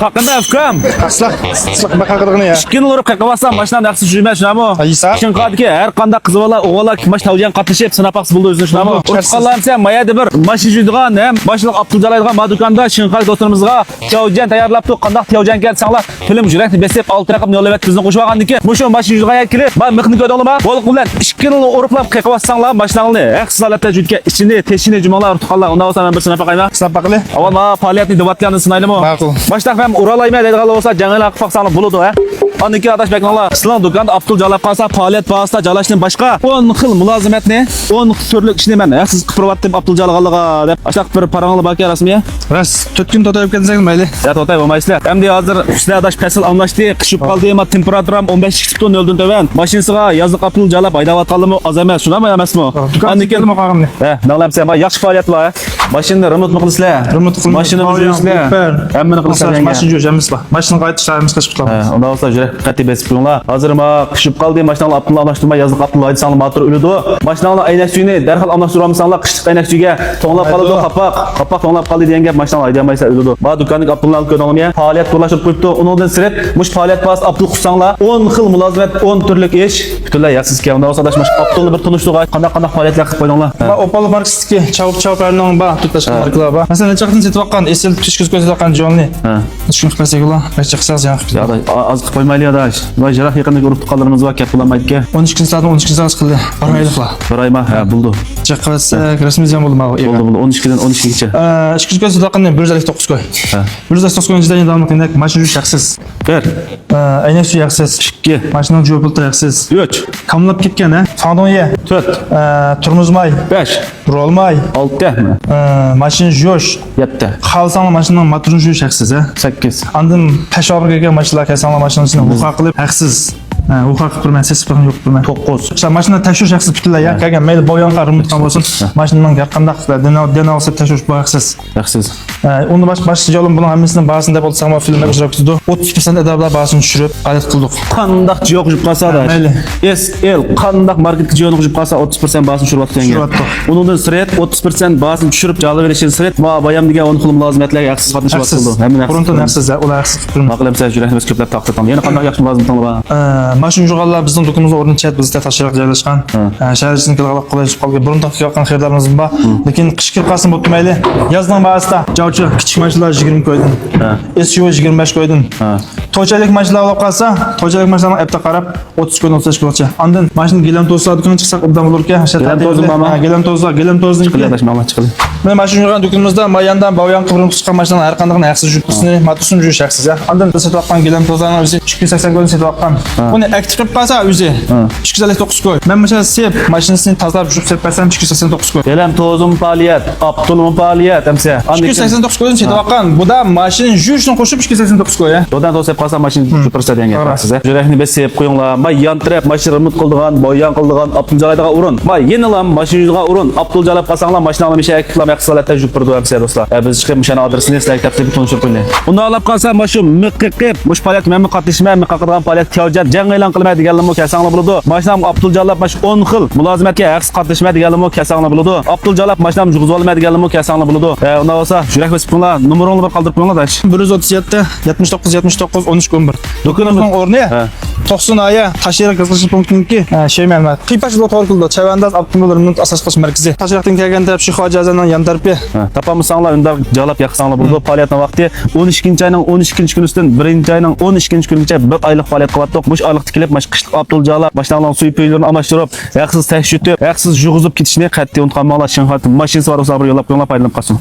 Hakkında öfkem. Aslak bakardığını ya. İşkin olup kakavasam başından yaksı jürme şuna mı? Aysa. İşin kadı ki her kanda kızı vala oğala ki maç tavcan katışıp sınapaks buldu özünü şuna mı? Uçkallam sen mayada bir maçı jüdüğün hem başlık Abdülcalay'dan madukanda şin kadı dostlarımızga tavcan tayarlaptı kandak tavcan geldi sana film jürekni besip altı rakam nöbet bizden koşuvagandı ki bu şu maçı jüdüğün yetkili ben mıkını gödü ba bol kulan işkin olup oruplap kakavassanlar başlanlı eksalatla jüdüğün içinde teşine cümalar tutallar ondan olsa ben bir sınapa kayma. Sınap bakılı. Avana faaliyetini debatlayanı sınaylı mı? Makul. Başta ben uralayma dedi olsa jangal akfak sana buludu ha. Aniki adaş beklanlar. Sılan dükkan Abdüljalap kalsa faaliyet bahasında calaştın başka 10 xil mülazimet ne? 10 türlük işini ben. Siz kıpırvattım Abdüljalap'lığa dep. Aşak bir paranlı baki arasım ya. Ras, 4 gün totayıp kendinize gelmeyli. Ya totay olmaysızlar. Hem de hazır üstüne adaş pesil anlaştı. Kışıp kaldı ama temperaturam 15 ton öldün töven. Maşinisiga yazlık Abdüljalap aydavatkalı mı az emes. Şuna mı emes mi? Dükkan geldim o kağım ne? Nağlam sen bak yaxşı faaliyet var. Maşinini remote mu kılısılar? Remote kılın. Maşinini jürüsüler. Hemmini kılısılar. Maşin jürüs emisla. Maşinin qaytışlarımız kaçıptı. Onda olsa jürek kati besipiyonlar. Hazır ma kışıp kaldı. Maşinanla Abdullah anlaştırma yazlık Abdullah hadi sanlı matır ölüdü. Maşinanla aynak suyunu derhal anlaştırmamızsanla kışlık aynak suyga toğlap kalıdı kapak. Kapak toğlap kaldı diyen gap maşinanla aydamaysa ölüdü. Ba dükkanlık Abdullah alıp gödü ya. Faaliyet kurlaşıp koyuptu. Onundan siret muş faaliyet bas Abdul Kusanla 10 xil mülazimet 10 türlük iş. Bütünler yaksız ki. Onda olsa daşmaş Abdullah bir tunuşluğa kandak faaliyetler kıp koyduğunlar. Opalı marksistiki çabuk verdiğin ba tutlaşkan markalar ba. Mesela ne çaqtın setip bakkan esel tüşküz göz bakkan Johnny. Düşkün qilsak ulan. Kaç qısaz yanıq. Ya da az qıp qoymaylı ya da. Vay jaraq yaqında görüp qallarımız var kep bulamaydı ki. 12 saat 12 saat qıldı. Baraylıqla. Barayma ha buldu. Çaqasa rasmizam bulma. Buldu 12'den 12'gacha. Tüşküz göz bakkan 159 qoy. 159 qoyundan davam etdik. Maşın şaxsız. Ver. Aynak suyu yaxsız. 2 Maşının jopulta yaxsız. 3 Kamlap ketgan ha. Fandon ye. 4 Turmuz may. 5 Rolmay. 6 Maşın joş. 7 Xalsanla maşının motorun joş yaxsız ha. 8 Andın təşavvür gələn maşınlar kəsanla maşının içində uxaq qılıb haqsız. Uxaq qılıb mən ses yox bilmən. 9 İşte maşında təşviş haqsız bütünlər ya. Gələn meyli boyan qarımı tam olsun. Maşından qırqanda dena olsa təşviş bu haqsız. yaxsız. Onu başlıca olun bunun hamısının bahasında bolsa ama filmdə uçuraq tutdu. 30% ədəblər bahasını düşürüb qayıt qıldıq. Qandaq yoq jup qalsa da. Meyli. SL qandaq market yoq jup qalsa 30% bahasını düşürüp atgan. Onun siret 30% bahasını düşürüp jalı verişin siret va bayam degan 10 xil mülazimetlərə yaxsız qatnışıb atıldı. Həmin Fronton haqsız, ular haqsız. Maqlam sən jürəkimiz köpləb taqtıtam. Yəni qandaq yaxşı lazım tanıba. Maşın joğallar bizning dokumuzda o'rni chat bizda tashkilot joylashgan. Shahar ichini qilib qo'yib qolgan. Burun taqiyotgan xaridlarimiz bor. Lekin qishki qilqasin bo'lib turmaydi. Yozning bahasida javchi kichik mashinalar 20 qo'ydim. SUV 25 qo'ydim. To'chalik mashinalar olib qolsa, to'chalik mashinalarni appda qarab 30 kun 35 kungacha. Ondan mashina gilam to'zsa do'konga chiqsak obdan bo'lar ekan. Gilam to'zim bormi? Gilam to'zning qiladi, chiqadi. Mana mashina yurgan do'konimizda mayandan boyan qibrim chiqqan mashinalar har qanday yaxshi jupusini, motorsini jurish yaxsiz ya. Ondan setib olgan gilam to'zlarni o'zi 280 kun setib olgan. Buni aktiv qilib qolsa o'zi 259 koy. Ben mesela sep maşinesini tazalab jurib sepsem 289 koy. Gelam tozum faaliyet, Abdulum faaliyet emse. 289 koydan setib olgan. Bu da maşinin jurishini qo'shib 289 koy ya. Odan to'sib qolsa mashina jupirsa degan gap siz. Jurakni besib qo'yinglar. May yantirab mashina remont qildigan, boyan qildigan Abduljalayga urun. May yenilam mashinaga urun. Abduljalab qasanglar mashinani misha aklam yaxshilatda jupirdi emse do'stlar. Biz chiqib mashina adresini sizlarga taqdim etib qo'ying. Unda olib qolsa mashin miqiqib, mush faaliyet men qatnashmay, miqaqirgan faaliyet tiyojat jang e'lon qilmaydi deganlarmi kasanglar bo'ladi. Mashinam Abduljalab mash 10 xil mulozimatga haqsiz qatnashmaydi deganlarmi kasanglar bo'ladi. Abduljalab mashinam jug'izolmaydi deganlarmi kasanglar bo'ladi. Unda bo'lsa jurak besib qo'yinglar. Numerongni bir qoldirib qo'yinglar dash. 137 79 79 13 11. Do'konimiz o'rni 90 aya Taşerak qizilish punktiniki şey ma'lumot. Qiypachlar to'g'ri qildi. Chavandaz avtomobillarning asas qilish markazi. Taşerakdan kelgan taraf Shixojazadan yan tarafi. Tapamızsanlar unda jalab yaqsanlar bo'ladi. Faoliyatning vaqti 12-oyning 12-kuni ustidan 1-oyning 12-kunigacha bir oylik faoliyat qilyapti. Mush oylik tikilib, mash qishliq Abduljalab mashinalarning suv peylarini almashtirib, haqsiz tekshirib, haqsiz jug'izib ketishni qat'iy unutmanglar. Shinxat mashinasi var olsa bir yo'lab qo'yinglar, foydalanib qolsin.